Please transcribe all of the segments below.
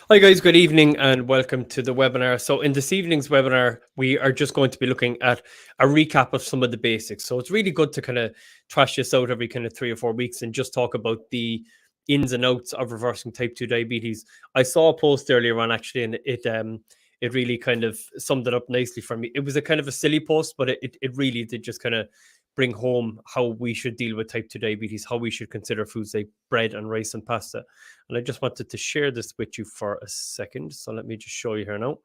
Hi guys, good evening and welcome to the webinar. So in this evening's webinar, we are just going to be looking at a recap of some of the basics. So it's really good to kind of trash this out every kind of 3 or 4 weeks and just talk about the ins and outs of reversing type 2 diabetes. I saw a post earlier on actually, and it really kind of summed it up nicely for me. It was a kind of a silly post, but it really did just kind of bring home how we should deal with type 2 diabetes, how we should consider foods like bread and rice and pasta. And I just wanted to share this with you for a second. So let me just show you here now.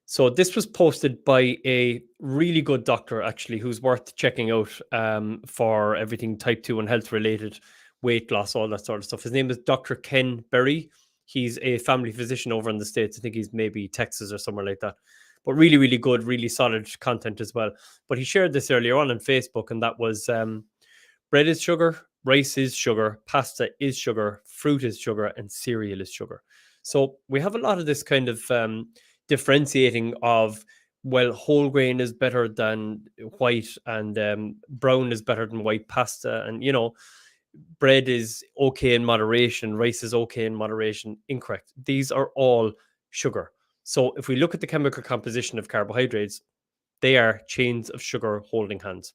So this was posted by a really good doctor, actually, who's worth checking out for everything type 2 and health related, weight loss, all that sort of stuff. His name is Dr. Ken Berry. He's a family physician over in the States. I think he's maybe Texas or somewhere like that. But really, really good, really solid content as well. But he shared this earlier on Facebook, and that was bread is sugar, rice is sugar, pasta is sugar, fruit is sugar, and cereal is sugar. So we have a lot of this kind of differentiating of, well, whole grain is better than white, and brown is better than white pasta. And, bread is okay in moderation, rice is okay in moderation. Incorrect. These are all sugar. So if we look at the chemical composition of carbohydrates, they are chains of sugar holding hands.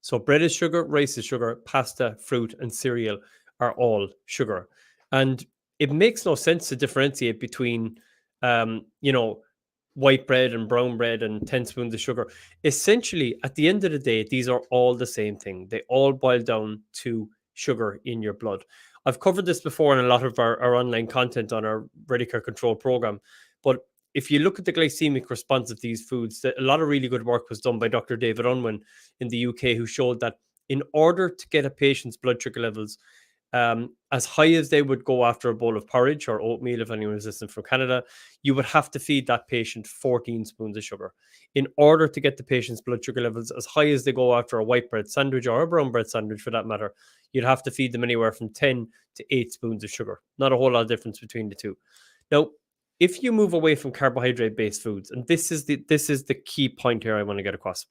So bread is sugar, rice is sugar, pasta, fruit, and cereal are all sugar. And it makes no sense to differentiate between, white bread and brown bread and 10 spoons of sugar. Essentially, at the end of the day, these are all the same thing. They all boil down to sugar in your blood. I've covered this before in a lot of our online content on our Ready Care Control program. But if you look at the glycemic response of these foods, a lot of really good work was done by Dr. David Unwin in the UK, who showed that in order to get a patient's blood sugar levels as high as they would go after a bowl of porridge or oatmeal, if anyone is listening from Canada, you would have to feed that patient 14 spoons of sugar. In order to get the patient's blood sugar levels as high as they go after a white bread sandwich or a brown bread sandwich for that matter, you'd have to feed them anywhere from 10 to 8 spoons of sugar. Not a whole lot of difference between the two. Now, if you move away from carbohydrate-based foods, and this is the key point here I want to get across,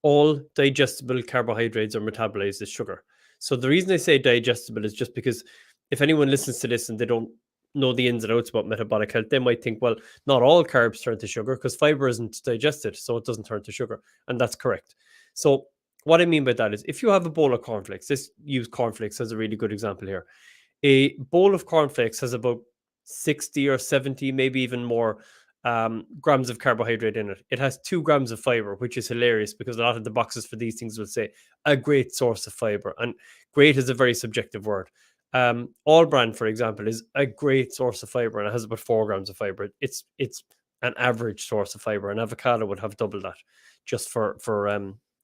all digestible carbohydrates are metabolized as sugar. So the reason I say digestible is just because if anyone listens to this and they don't know the ins and outs about metabolic health, they might think, well, not all carbs turn to sugar because fiber isn't digested, so it doesn't turn to sugar. And that's correct. So what I mean by that is if you have a bowl of cornflakes, let's use cornflakes as a really good example here. A bowl of cornflakes has about 60 or 70, maybe even more grams of carbohydrate in it. It has 2 grams of fiber, which is hilarious because a lot of the boxes for these things will say a great source of fiber. And great is a very subjective word. All Bran, for example, is a great source of fiber and it has about 4 grams of fiber. It's an average source of fiber. An avocado would have double that, just for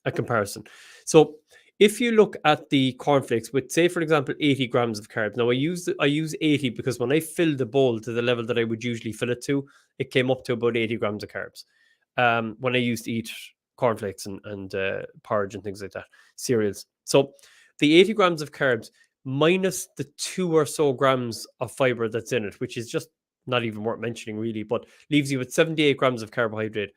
a comparison. So if you look at the cornflakes with, say, for example, 80 grams of carbs. Now, I use 80 because when I filled the bowl to the level that I would usually fill it to, it came up to about 80 grams of carbs. When I used to eat cornflakes and porridge and things like that, cereals. So the 80 grams of carbs minus the 2 or so grams of fiber that's in it, which is just not even worth mentioning really, but leaves you with 78 grams of carbohydrate.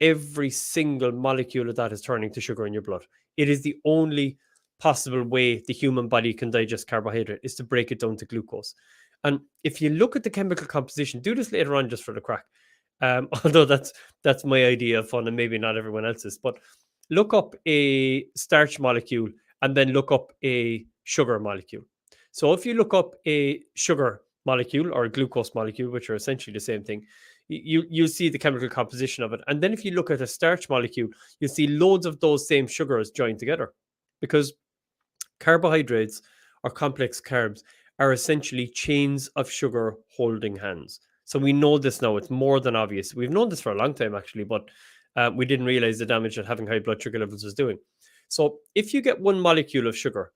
Every single molecule of that is turning to sugar in your blood. It is the only possible way the human body can digest carbohydrate is to break it down to glucose. And if you look at the chemical composition, do this later on just for the crack. Although that's my idea of fun and maybe not everyone else's, but look up a starch molecule and then look up a sugar molecule. So if you look up a sugar molecule or a glucose molecule, which are essentially the same thing, you'll see the chemical composition of it. And then if you look at a starch molecule, you'll see loads of those same sugars joined together, because carbohydrates or complex carbs are essentially chains of sugar holding hands. So we know this now. It's more than obvious. We've known this for a long time, actually, but we didn't realize the damage that having high blood sugar levels was doing. So if you get one molecule of sugar,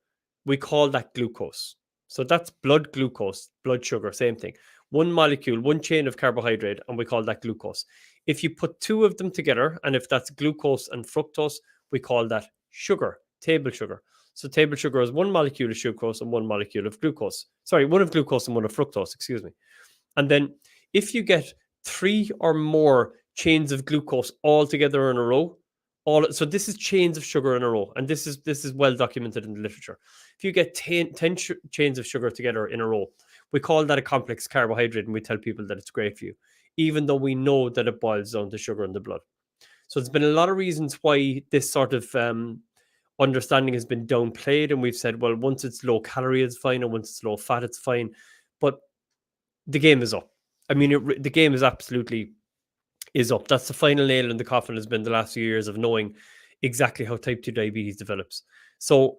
we call that glucose. So that's blood glucose, blood sugar, same thing. One molecule, one chain of carbohydrate, and we call that glucose. If you put 2 of them together, and if that's glucose and fructose, we call that sugar, table sugar. So table sugar is one molecule of sucrose and one molecule of glucose. Sorry, one of glucose and one of fructose, excuse me. And then if you get 3 or more chains of glucose all together in a row, So this is chains of sugar in a row, and this is well documented in the literature. If you get 10 chains of sugar together in a row, we call that a complex carbohydrate, and we tell people that it's great for you, even though we know that it boils down to sugar in the blood. So there's been a lot of reasons why this sort of understanding has been downplayed, and we've said, well, once it's low calorie, it's fine, and once it's low fat, it's fine. But the game is up. I mean, the game is absolutely is up. That's the final nail in the coffin. Has been the last few years of knowing exactly how type 2 diabetes develops. So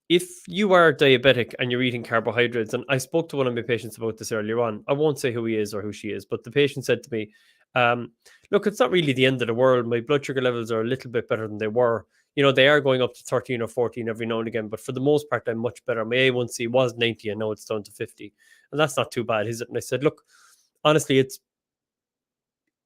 if you are diabetic and you're eating carbohydrates, and I spoke to one of my patients about this earlier on, I won't say who he is or who she is, but the patient said to me, look, it's not really the end of the world. My blood sugar levels are a little bit better than they were. They are going up to 13 or 14 every now and again, but for the most part, I'm much better. My A1C was 90 and now it's down to 50. And that's not too bad, is it? And I said, look, honestly,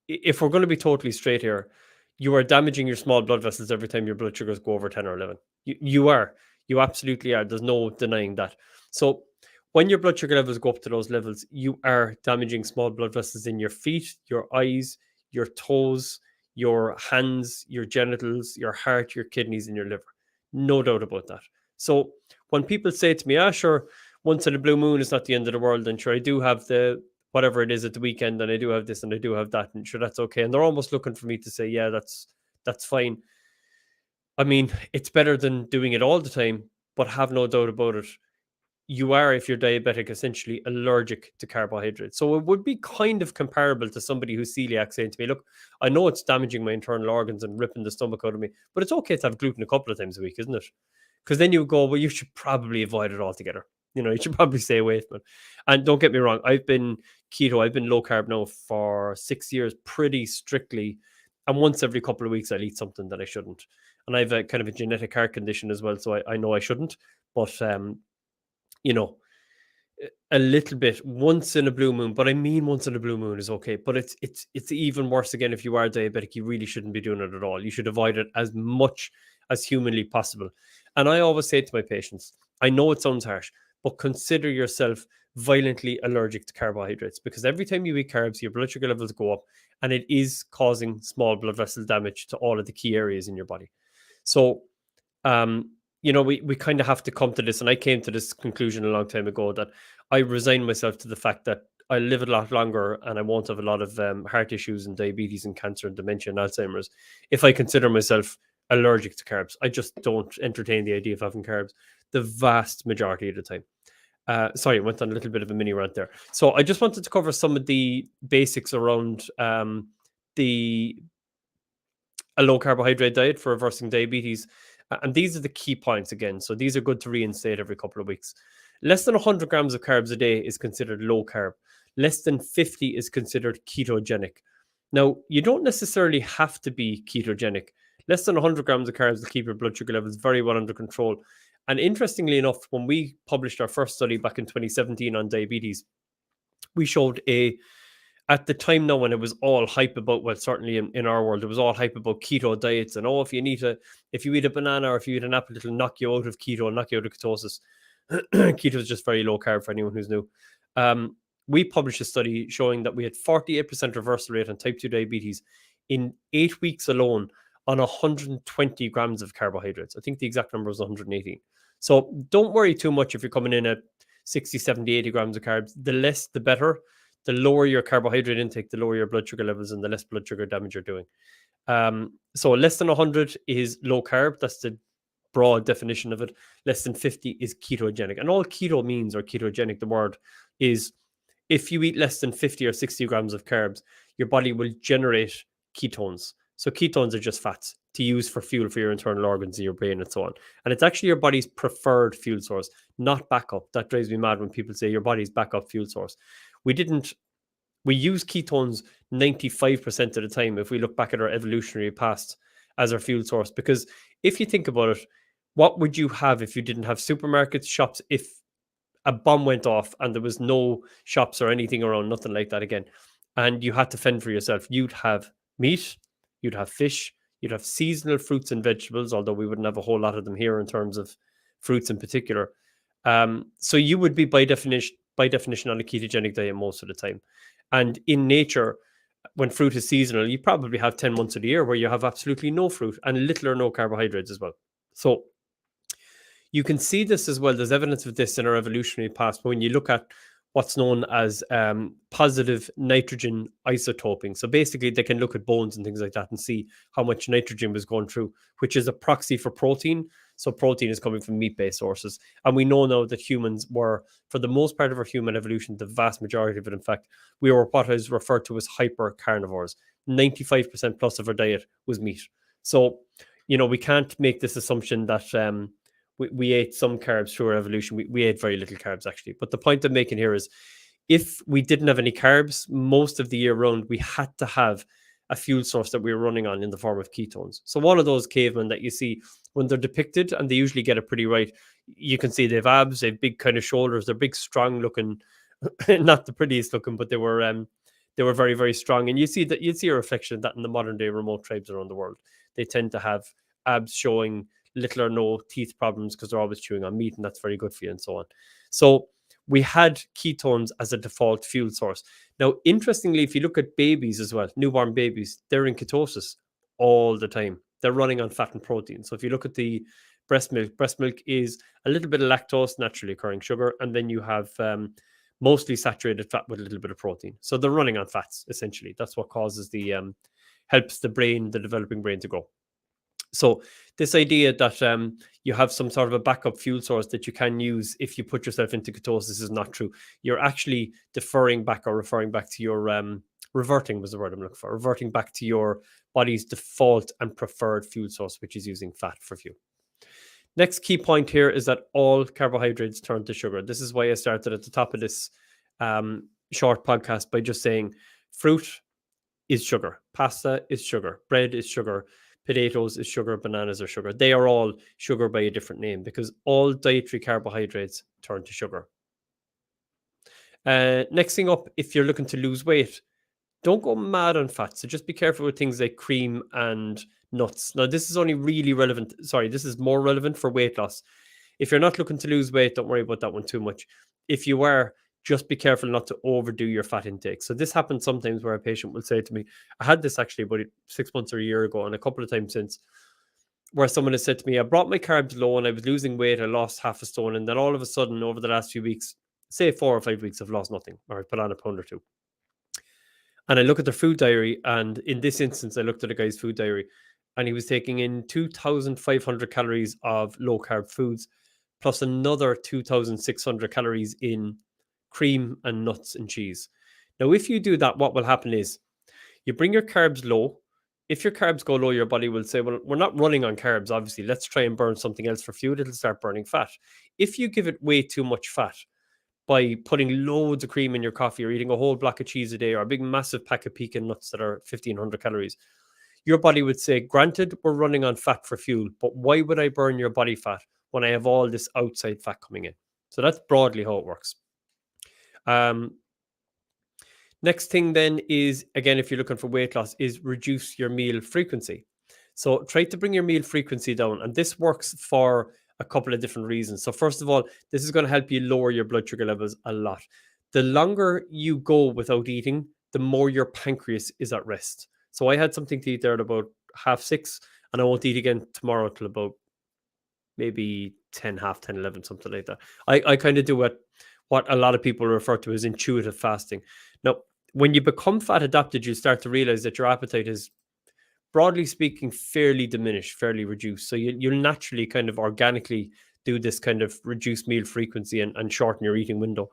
if we're going to be totally straight here, you are damaging your small blood vessels every time your blood sugars go over 10 or 11. You are. You absolutely are. There's no denying that. So when your blood sugar levels go up to those levels, you are damaging small blood vessels in your feet, your eyes, your toes, your hands, your genitals, your heart, your kidneys, and your liver. No doubt about that. So when people say to me, sure, once in a blue moon is not the end of the world, and sure, I do have the whatever it is at the weekend, and I do have this and I do have that, and sure, that's okay. And they're almost looking for me to say, yeah, that's fine. I mean, it's better than doing it all the time, but have no doubt about it. You are, if you're diabetic, essentially allergic to carbohydrates. So it would be kind of comparable to somebody who's celiac saying to me, look, I know it's damaging my internal organs and ripping the stomach out of me, but it's okay to have gluten a couple of times a week, isn't it? Because then you go, well, you should probably avoid it altogether. You should probably stay away from it. And don't get me wrong, I've been keto, I've been low carb now for 6 years pretty strictly. And once every couple of weeks, I'll eat something that I shouldn't. And I have a kind of a genetic heart condition as well. So I know I shouldn't. But, you know, a little bit once in a blue moon, but I mean once in a blue moon is okay. But it's even worse again if you are diabetic. You really shouldn't be doing it at all. You should avoid it as much as humanly possible. And I always say to my patients, I know it sounds harsh, but consider yourself violently allergic to carbohydrates, because every time you eat carbs, your blood sugar levels go up, and it is causing small blood vessel damage to all of the key areas in your body. So, we kind of have to come to this. And I came to this conclusion a long time ago that I resigned myself to the fact that I live a lot longer and I won't have a lot of heart issues and diabetes and cancer and dementia and Alzheimer's if I consider myself allergic to carbs. I just don't entertain the idea of having carbs the vast majority of the time. Sorry, I went on a little bit of a mini rant there. So I just wanted to cover some of the basics around a low carbohydrate diet for reversing diabetes. And these are the key points again. So these are good to reinstate every couple of weeks. Less than 100 grams of carbs a day is considered low carb. Less than 50 is considered ketogenic. Now, you don't necessarily have to be ketogenic. Less than 100 grams of carbs will keep your blood sugar levels very well under control. And interestingly enough, when we published our first study back in 2017 on diabetes, we showed at the time now when it was all hype about, well, certainly in our world, it was all hype about keto diets. And if you eat a banana or if you eat an apple, it'll knock you out of keto, knock you out of ketosis. Keto is just very low carb for anyone who's new. We published a study showing that we had 48% reversal rate on type 2 diabetes in 8 weeks alone on 120 grams of carbohydrates. I think the exact number was 118. So don't worry too much if you're coming in at 60, 70, 80 grams of carbs. The less, the better. The lower your carbohydrate intake, the lower your blood sugar levels and the less blood sugar damage you're doing. So less than 100 is low carb. That's the broad definition of it. Less than 50 is ketogenic. And all keto means, or ketogenic, the word, is if you eat less than 50 or 60 grams of carbs, your body will generate ketones. So ketones are just fats to use for fuel for your internal organs in your brain and so on. And it's actually your body's preferred fuel source, not backup. That drives me mad when people say your body's backup fuel source. We use ketones 95% of the time if we look back at our evolutionary past as our fuel source. Because if you think about it, what would you have if you didn't have supermarkets, shops, if a bomb went off and there was no shops or anything around, nothing like that again, and you had to fend for yourself? You'd have meat, you'd have fish, you'd have seasonal fruits and vegetables, although we wouldn't have a whole lot of them here in terms of fruits in particular. So you would be by definition on a ketogenic diet most of the time. And in nature, when fruit is seasonal, you probably have 10 months of the year where you have absolutely no fruit and little or no carbohydrates as well. So you can see this as well. There's evidence of this in our evolutionary past when you look at what's known as positive nitrogen isotoping. So basically, they can look at bones and things like that and see how much nitrogen was going through, which is a proxy for protein. So protein is coming from meat-based sources. And we know now that humans were, for the most part of our human evolution, the vast majority of it, in fact, we were what is referred to as hyper carnivores. 95% plus of our diet was meat. So, we can't make this assumption that we ate some carbs through our evolution. We ate very little carbs, actually. But the point I'm making here is if we didn't have any carbs most of the year round, we had to have a fuel source that we were running on in the form of ketones. So one of those cavemen that you see when they're depicted, and they usually get it pretty right, you can see they have abs, they have big kind of shoulders, they're big, strong looking, not the prettiest looking, but they were very, very strong. And you'd see a reflection of that in the modern day remote tribes around the world. They tend to have abs showing, little or no teeth problems because they're always chewing on meat, and that's very good for you, and so on. So we had ketones as a default fuel source. Now, interestingly, if you look at babies as well, newborn babies, they're in ketosis all the time. They're running on fat and protein. So if you look at the breast milk is a little bit of lactose, naturally occurring sugar, and then you have mostly saturated fat with a little bit of protein. So they're running on fats, essentially. That's what causes helps the developing brain to grow. So this idea that you have some sort of a backup fuel source that you can use if you put yourself into ketosis is not true. You're actually referring back to your reverting was the word I'm looking for. Reverting back to your body's default and preferred fuel source, which is using fat for fuel. Next key point here is that all carbohydrates turn to sugar. This is why I started at the top of this short podcast by just saying fruit is sugar, pasta is sugar, bread is sugar, potatoes is sugar, bananas are sugar. They are all sugar by a different name because all dietary carbohydrates turn to sugar. Next thing up, if you're looking to lose weight, don't go mad on fat. So just be careful with things like cream and nuts. Now, this is only really relevant. Sorry, this is more relevant for weight loss. If you're not looking to lose weight, don't worry about that one too much. If you are, just be careful not to overdo your fat intake. So this happens sometimes where a patient will say to me, I had this actually about 6 months or a year ago and a couple of times since, where someone has said to me, I brought my carbs low and I was losing weight. I lost half a stone. And then all of a sudden, over the last few weeks, say 4 or 5 weeks, I've lost nothing, or I put on a pound or two. And I look at their food diary. And in this instance, I looked at a guy's food diary and he was taking in 2,500 calories of low carb foods, plus another 2,600 calories in cream and nuts and cheese. Now, if you do that, what will happen is you bring your carbs low. If your carbs go low, your body will say, well, we're not running on carbs, obviously. Let's try and burn something else for fuel. It'll start burning fat. If you give it way too much fat by putting loads of cream in your coffee or eating a whole block of cheese a day or a big massive pack of pecan nuts that are 1,500 calories, your body would say, granted, we're running on fat for fuel, but why would I burn your body fat when I have all this outside fat coming in? So that's broadly how it works. Next thing then is, again, if you're looking for weight loss, is reduce your meal frequency. So try to bring your meal frequency down. And this works for a couple of different reasons. So first of all, this is going to help you lower your blood sugar levels a lot. The longer you go without eating, the more your pancreas is at rest. So I had something to eat there at about 6:30, and I won't eat again tomorrow till about maybe 10, 11, something like that. I kind of do what a lot of people refer to as intuitive fasting. Now, when you become fat adapted, you start to realize that your appetite is, broadly speaking, fairly diminished, fairly reduced. So you'll naturally kind of organically do this kind of reduced meal frequency and shorten your eating window.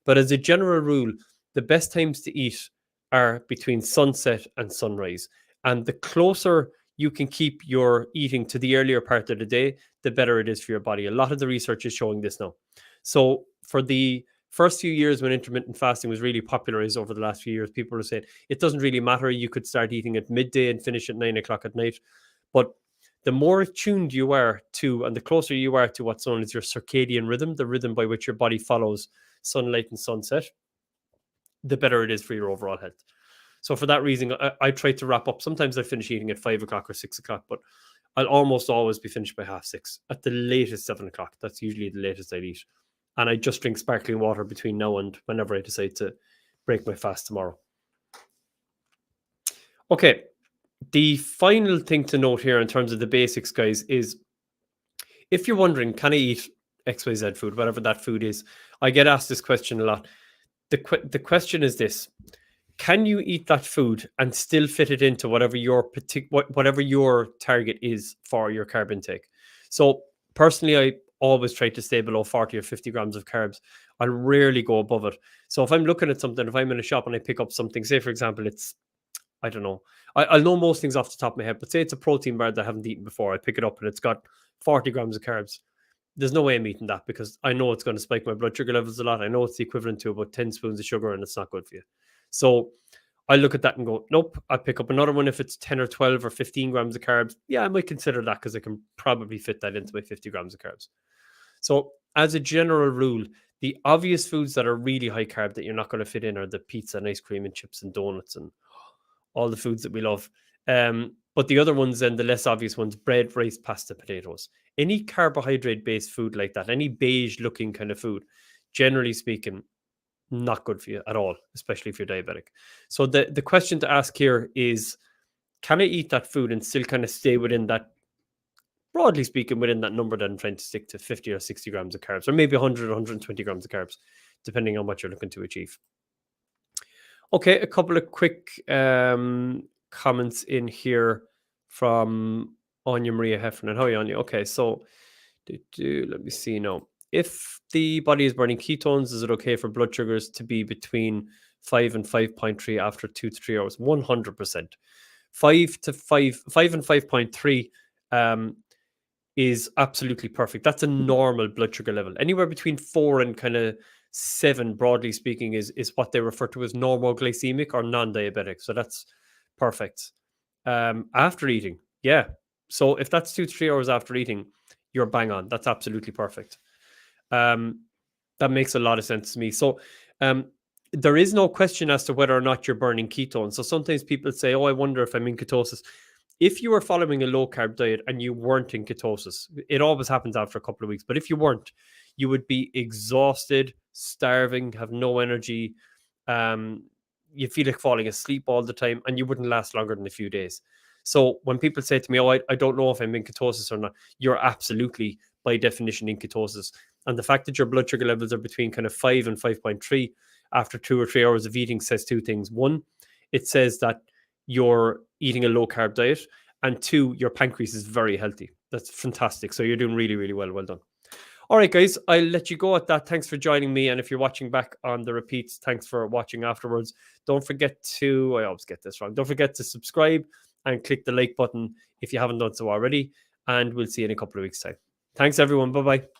But as a general rule, the best times to eat are between sunset and sunrise. And the closer you can keep your eating to the earlier part of the day, the better it is for your body. A lot of the research is showing this now. So for the first few years when intermittent fasting was really popularized over the last few years, people were saying it doesn't really matter. You could start eating at midday and finish at 9 o'clock at night. But the more attuned you are to, and the closer you are to what's known as your circadian rhythm, the rhythm by which your body follows sunlight and sunset, the better it is for your overall health. So for that reason, I try to wrap up. Sometimes I finish eating at 5 o'clock or 6 o'clock, but I'll almost always be finished by 6:30. At the latest 7 o'clock. That's usually the latest I'd eat. And I just drink sparkling water between now and whenever I decide to break my fast tomorrow. Okay. The final thing to note here in terms of the basics, guys, is if you're wondering, can I eat XYZ food, whatever that food is? I get asked this question a lot. The question is this: can you eat that food and still fit it into whatever your whatever your target is for your carb intake? So personally, I always try to stay below 40 or 50 grams of carbs. I'll rarely go above it. So if I'm looking at something, if I'm in a shop and I pick up something, say for example, it's, I don't know, I'll know most things off the top of my head, but say it's a protein bar that I haven't eaten before. I pick it up and it's got 40 grams of carbs. There's no way I'm eating that because I know it's going to spike my blood sugar levels a lot. I know it's the equivalent to about 10 spoons of sugar and it's not good for you. So I look at that and go, nope, I pick up another one if it's 10 or 12 or 15 grams of carbs. Yeah, I might consider that because I can probably fit that into my 50 grams of carbs. So as a general rule, the obvious foods that are really high carb that you're not going to fit in are the pizza and ice cream and chips and donuts and all the foods that we love. But the other ones, then the less obvious ones: bread, rice, pasta, potatoes. Any carbohydrate based food like that, any beige looking kind of food, generally speaking, not good for you at all, especially if you're diabetic. So the question to ask here is, can I eat that food and still kind of stay within that, broadly speaking, within that number that I'm trying to stick to, 50 or 60 grams of carbs, or maybe 100 or 120 grams of carbs, depending on what you're looking to achieve. Okay, a couple of quick comments in here from Anya Maria Heffernan. How are you, Anya? Okay, so let me see now. If the body is burning ketones, is it okay for blood sugars to be between 5 and 5.3 after 2 to 3 hours? 100%. 5 and 5.3 is absolutely perfect. That's a normal blood sugar level. Anywhere between 4 and kind of 7, broadly speaking, is what they refer to as normoglycemic or non-diabetic. So that's perfect. After eating, yeah. So if that's 2 to 3 hours after eating, you're bang on. That's absolutely perfect. That makes a lot of sense to me. So there is no question as to whether or not you're burning ketones. So sometimes people say, oh, I wonder if I'm in ketosis. If you were following a low carb diet and you weren't in ketosis, it always happens after a couple of weeks. But if you weren't, you would be exhausted, starving, have no energy. You feel like falling asleep all the time, and you wouldn't last longer than a few days. So when people say to me, oh, I don't know if I'm in ketosis or not, you're absolutely, by definition, in ketosis. And the fact that your blood sugar levels are between kind of 5 and 5.3 after 2 or 3 hours of eating says two things. One, it says that you're eating a low carb diet, and two, your pancreas is very healthy. That's fantastic. So you're doing really, really well. Well done. All right, guys, I'll let you go at that. Thanks for joining me. And if you're watching back on the repeats, thanks for watching afterwards. Don't forget to, I always get this wrong, don't forget to subscribe and click the like button if you haven't done so already. And we'll see you in a couple of weeks' time. Thanks, everyone. Bye-bye.